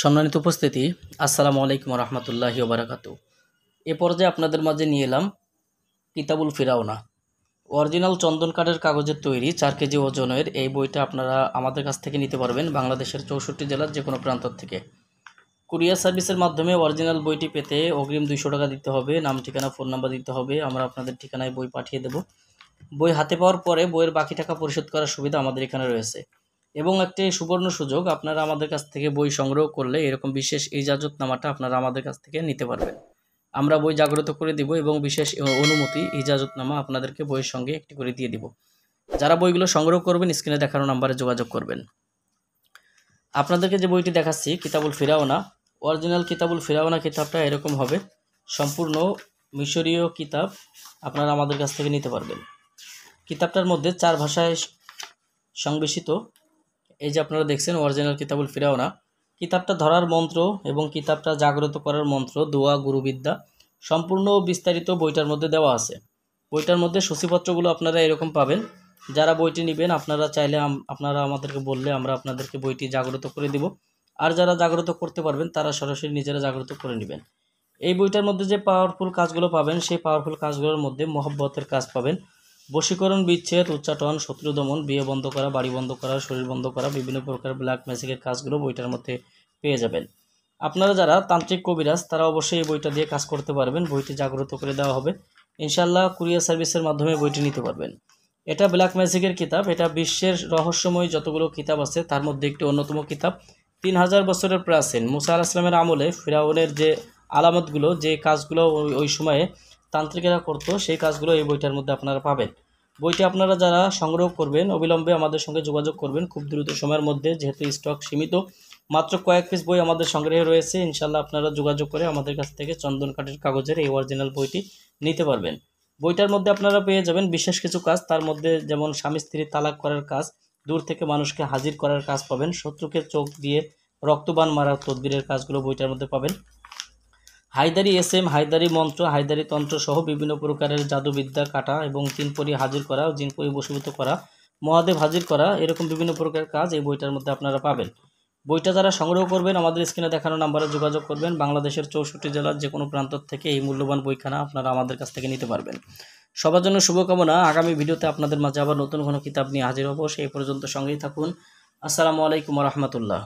সম্মানিত উপস্থিতি, আসসালামু আলাইকুম রহমতুল্লাহি ওবারাকাতু। এ পর্যায়ে আপনাদের মাঝে নিয়ে এলাম কিতাবুল ফিরাওনা। অরিজিনাল চন্দন কাঠের কাগজের তৈরি 4 কেজি ওজনের এই বইটা আপনারা আমাদের কাছ থেকে নিতে পারবেন বাংলাদেশের 64 জেলার যে কোনো প্রান্ত থেকে। কুরিয়ার সার্ভিসের মাধ্যমে অরিজিনাল বইটি পেতে অগ্রিম 200 টাকা দিতে হবে, নাম ঠিকানা ফোন নাম্বার দিতে হবে। আমরা আপনাদের ঠিকানায় বই পাঠিয়ে দেব। বই হাতে পাওয়ার পরে বইয়ের বাকি টাকা পরিশোধ করার সুবিধা আমাদের এখানে রয়েছে। এবং একটি সুবর্ণ সুযোগ, আপনারা আমাদের কাছ থেকে বই সংগ্রহ করলে এরকম বিশেষ ইজাজতনামাটা আপনারা আমাদের কাছ থেকে নিতে পারবেন। আমরা বই জাগ্রত করে দিব এবং বিশেষ অনুমতি ইজাজতনামা আপনাদেরকে বইয়ের সঙ্গে একটি করে দিয়ে দিব। যারা বইগুলো সংগ্রহ করবেন স্ক্রিনে দেখানো নাম্বারে যোগাযোগ করবেন। আপনাদেরকে যে বইটি দেখাচ্ছি কিতাবুল ফিরাওনা, অরিজিনাল কিতাবুল ফিরাওনা কিতাবটা এরকম হবে, সম্পূর্ণ মিশরীয় কিতাব। আপনারা আমাদের কাছ থেকে নিতে পারবেন। কিতাবটার মধ্যে 4 ভাষায় সংবেশিত। এই যে আপনারা দেখছেন অরিজিনাল কিতাবুল ফিরাওনা, কিতাবটা ধরার মন্ত্র এবং কিতাবটা জাগ্রত করার মন্ত্র, দোয়া, গুরুবিদ্যা সম্পূর্ণ বিস্তারিত বইটার মধ্যে দেওয়া আছে। বইটার মধ্যে সূচিপত্রগুলো আপনারা এরকম পাবেন। যারা বইটি নেবেন আপনারা চাইলে আপনারা আমাদেরকে বললে আমরা আপনাদেরকে বইটি জাগ্রত করে দিব। আর যারা জাগ্রত করতে পারবেন তারা সরাসরি নিজেরা জাগ্রত করে নেবেন। এই বইটার মধ্যে যে পাওয়ারফুল কাজগুলো পাবেন সেই পাওয়ারফুল কাজগুলোর মধ্যে মহব্বতের কাজ পাবেন, বশীকরণ, বিচ্ছেদ, উচ্চাটন, শত্রু দমন, বিয়ে বন্ধ করা, বাড়ি বন্ধ করা, শরীর বন্ধ করা, বিভিন্ন প্রকার ব্ল্যাক ম্যাজিকের কাজগুলো বইটার মধ্যে পেয়ে যাবেন। আপনারা যারা তান্ত্রিক কবিরাজ তারা অবশ্যই এই বইটা দিয়ে কাজ করতে পারবেন। বইটি জাগ্রত করে দেওয়া হবে ইনশাআল্লাহ। কুরিয়ার সার্ভিসের মাধ্যমে বইটি নিতে পারবেন। এটা ব্ল্যাক ম্যাজিকের কিতাব। এটা বিশ্বের রহস্যময় যতগুলো কিতাব আছে তার মধ্যে একটি অন্যতম কিতাব। 3000 বছরের প্রাচীন মুসা আলাইহিস সালামের আমলে ফিরাউনের যে আলামতগুলো, যে কাজগুলো ওই সময়ে তান্ত্রিকেরা করতো, সেই কাজগুলো এই বইটার মধ্যে আপনারা পাবেন। বইটি আপনারা যারা সংগ্রহ করবেন অবিলম্বে আমাদের সঙ্গে যোগাযোগ করবেন খুব দ্রুত সময়ের মধ্যে, যেহেতু স্টক সীমিত। মাত্র কয়েক পিস বই আমাদের সংগ্রহে রয়েছে। ইনশাল্লাহ আপনারা যোগাযোগ করে আমাদের কাছ থেকে চন্দন কাঠের কাগজের এই অরিজিনাল বইটি নিতে পারবেন। বইটার মধ্যে আপনারা পেয়ে যাবেন বিশেষ কিছু কাজ, তার মধ্যে যেমন স্বামী স্ত্রী তালাক করার কাজ, দূর থেকে মানুষকে হাজির করার কাজ পাবেন, শত্রুকে চোখ দিয়ে রক্তবান মারার তদবিরের কাজগুলো বইটার মধ্যে পাবেন। হায়দারি এসএম, হায়দারি মন্ত্র, হায়দারি তন্ত্র সহ বিভিন্ন প্রকারের জাদুবিদ্যা কাটা এবং জিনপরি হাজির করা, জিনপরি বশীভূত করা, মহাদেব হাজির করা, এরকম বিভিন্ন প্রকার কাজ এই বইটার মধ্যে আপনারা পাবেন। বইটা যারা সংগ্রহ করবেন আমাদের স্ক্রিনে দেখানো নাম্বারে যোগাযোগ করবেন। বাংলাদেশের 64 জেলার যে কোনো প্রান্ত থেকে এই মূল্যবান বইখানা আপনারা আমাদের কাছ থেকে নিতে পারবেন। সবার জন্য শুভকামনা। আগামী ভিডিওতে আপনাদের মাঝে আবার নতুন কোনো কিতাব নিয়ে হাজির হব। সেই পর্যন্ত সঙ্গেই থাকুন। আসসালামু আলাইকুম রহমতুল্লাহ।